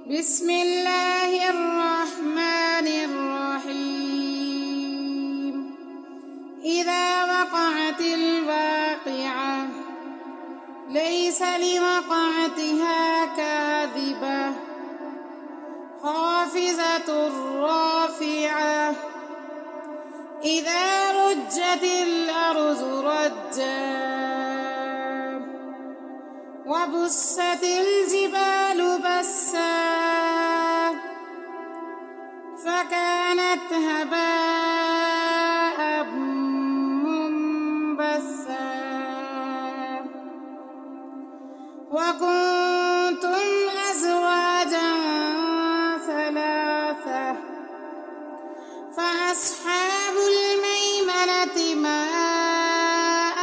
بسم الله الرحمن الرحيم إذا وقعت الواقعة ليس لوقعتها كاذبة خافضة رافعة إذا رجت الأرض رجا وبست الجبال بسا فكانت هباء منبثا وكنتم أزواجا ثلاثة فأصحاب الميمنة ما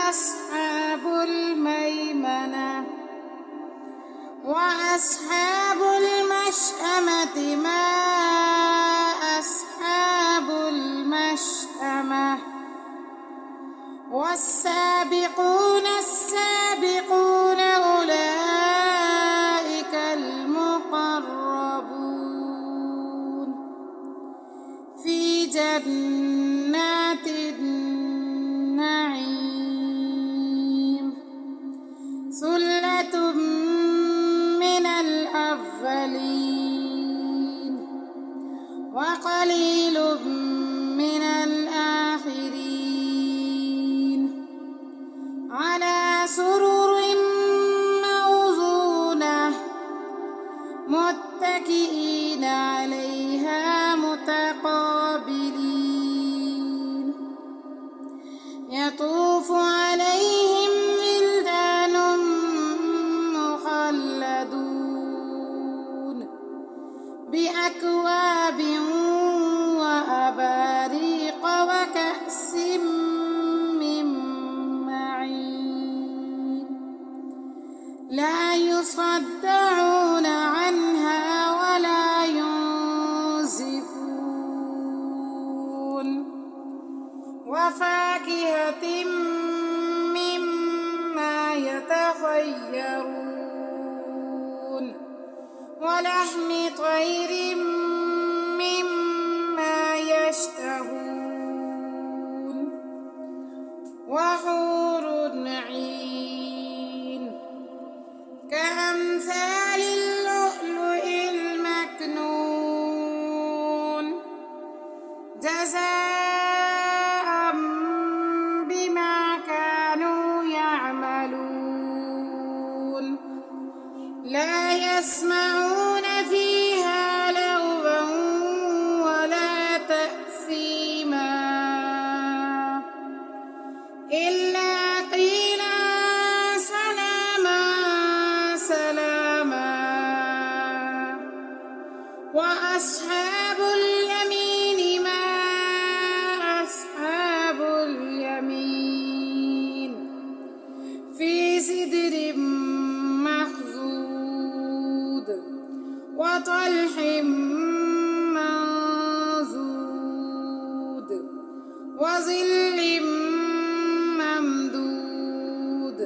أصحاب الميمنة وأصحاب المشأمة ما أصحاب المشأمة والسابقون السابقون أولئك المقربون في جنات النعيم ثلة من الأولين وقليل من الآخرين على سرر موضونة متكئين عليها متقابلين يطوف عليهم ولدان مخلدون بأكواب وأباريق وكأس من معين لا يصدعون عنها ولا ينزفون وفاكهة مما يتخيرون ولحم طير مما يشتهون وحور عين كأمثال اللؤلؤ المكنون جزاء بما كانوا يعملون لا يسمعون فيها لغوا ولا تأثيما إلا قيلا سلاما سلاما وأصحاب اليمين ما أصحاب اليمين في سدر مخضود وطلح منضود وظل ممدود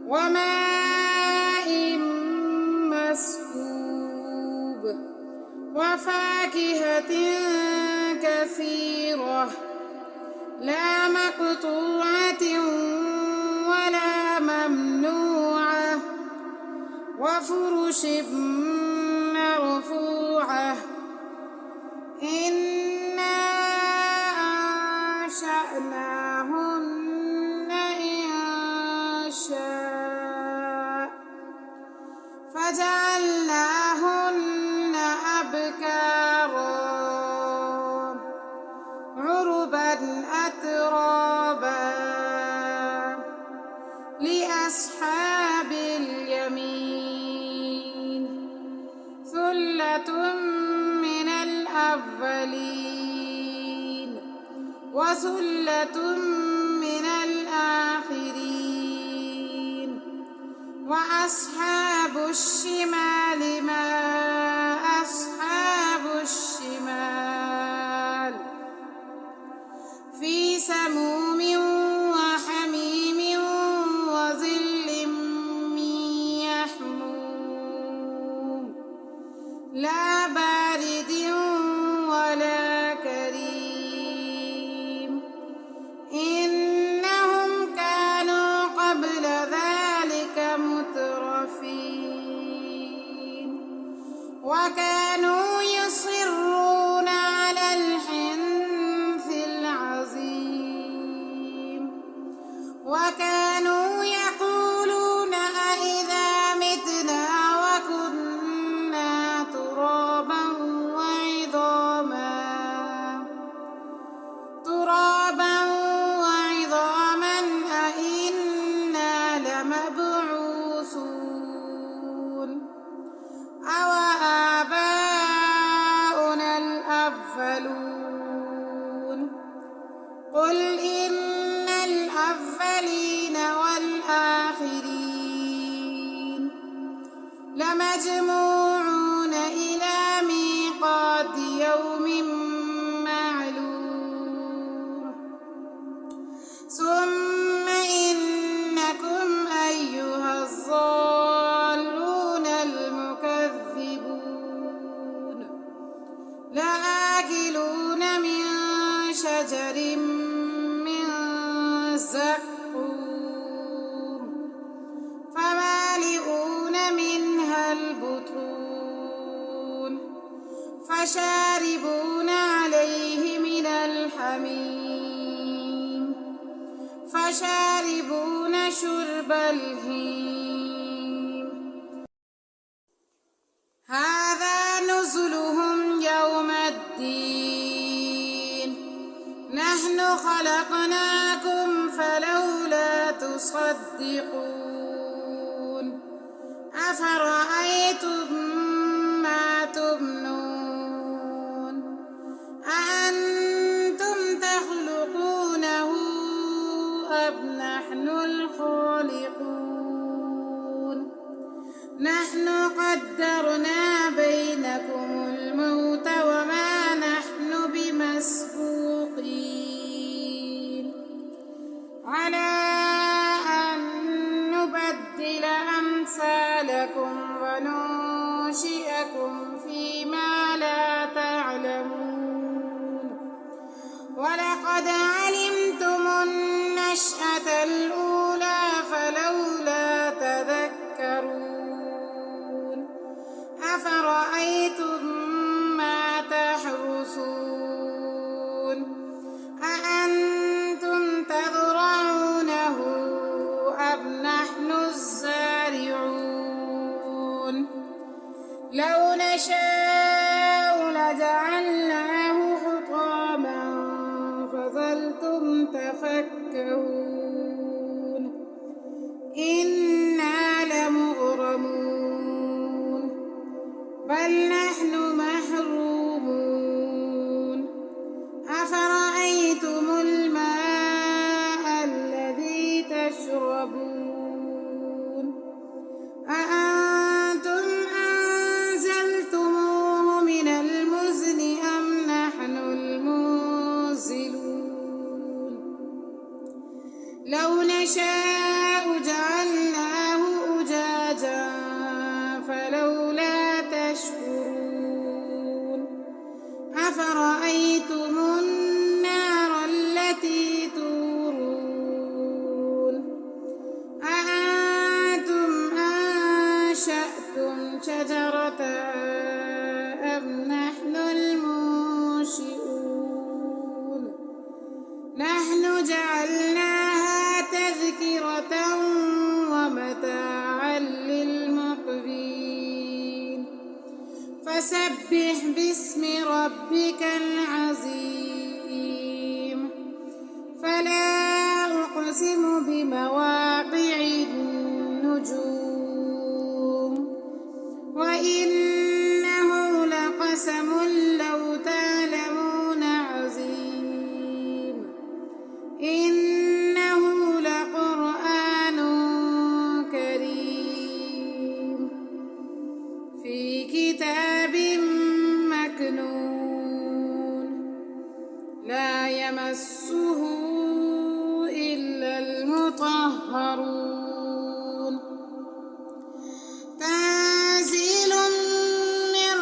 وماء مسكوب وفاكهة كثيرة لا مقطوعة ولا ممنوعة وفرش مرفوعة إنا أنشأناهن إنشاء فجعلناهن أبكارا عربا أترابا لأصحاب اليمين ثلة من الأولين وثلة من الآخرين وأصحاب الشمال ما أصحاب الشمال في سموم وحميم وظل من يحموم لا بارد ولا كريم إنهم كانوا قبل ذلك مترفين وكانوا يصرون على الحنث العظيم وكانوا يقولون أإذا متنا وكنا ترابا وعظاما أإنا لمبعوثون أو آباؤنا الأولون قل إن الأولين والآخرين لمجموعون إلى ميقات يوم معلوم ثم إنكم أيها الضالون المكذبون لآكلون من شجر من زقوم فمالئون منها البطون فشاربون عليه من الحميم فشاربون شرب الهيم هذا نزلهم يوم الدين نحن خلقناكم فلولا تصدقون أفرأيتم ما تمنون أأنتم تخلقونه أم نحن الخالقون نحن قدرنا بينكم الموت وما نحن بمسبوقين على أن نبدل أمثالكم وننشئكم فيما لا تعلمون ولقد علمتم النشأة الأولى فلولا تذكرون أفرأيتم ما تحرثون أأنتم تزرعونه أم نحن الزارعون لو نشاء لجعلناه حطاما فظلتم تفكهون إنا لمغرمون بل نحن محرومون أفرأيتم الماء الذي تشربون أأنتم أنزلتموه من المزن أم نحن المنزلون لو نشاء جعلناه أجاجا فلولا تشكرون أفرأيتم النار التي تورون أأنتم أنشأتم شجرتها أم نحن المنشئون نحن جعلناها تذكرة ومتاعا للمقوين فسبح باسم ربك العظيم فلا أقسم بمواقع النجوم وإنه لقسم لو تعلمون عظيم إنه لقرآن كريم في كتاب مكنون لا يمسه إلا المطهرون تنزيل من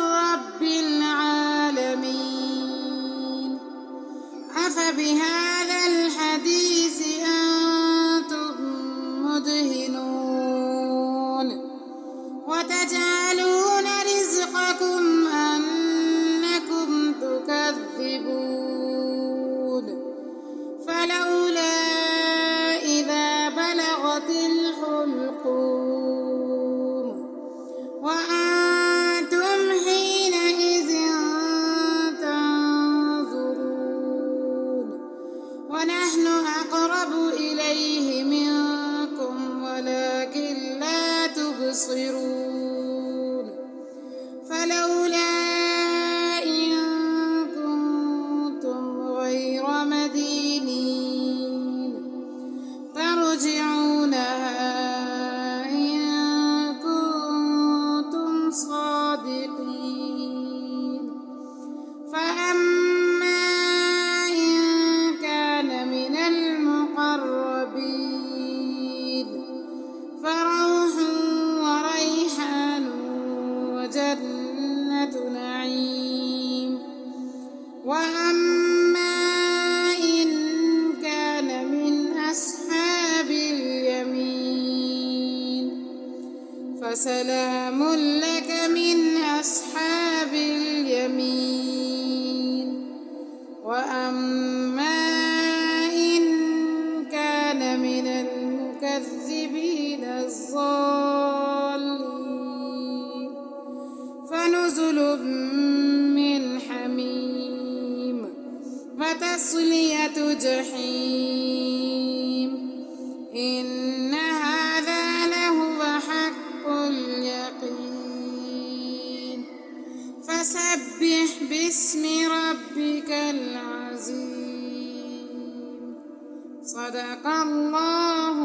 فلولا إن كنتم غير مدينين ترجعونها إن كنتم صادقين فأما إن كان من المقربين فروح وريحان وجنة نعيم وأما إن كان من أصحاب اليمين فسلام لك من أصحاب اليمين وأما إن كان من المكذبين الضالين فنزل من حميم وتصلية جحيم إن هذا لهو حق اليقين فسبح باسم ربك العظيم صدق الله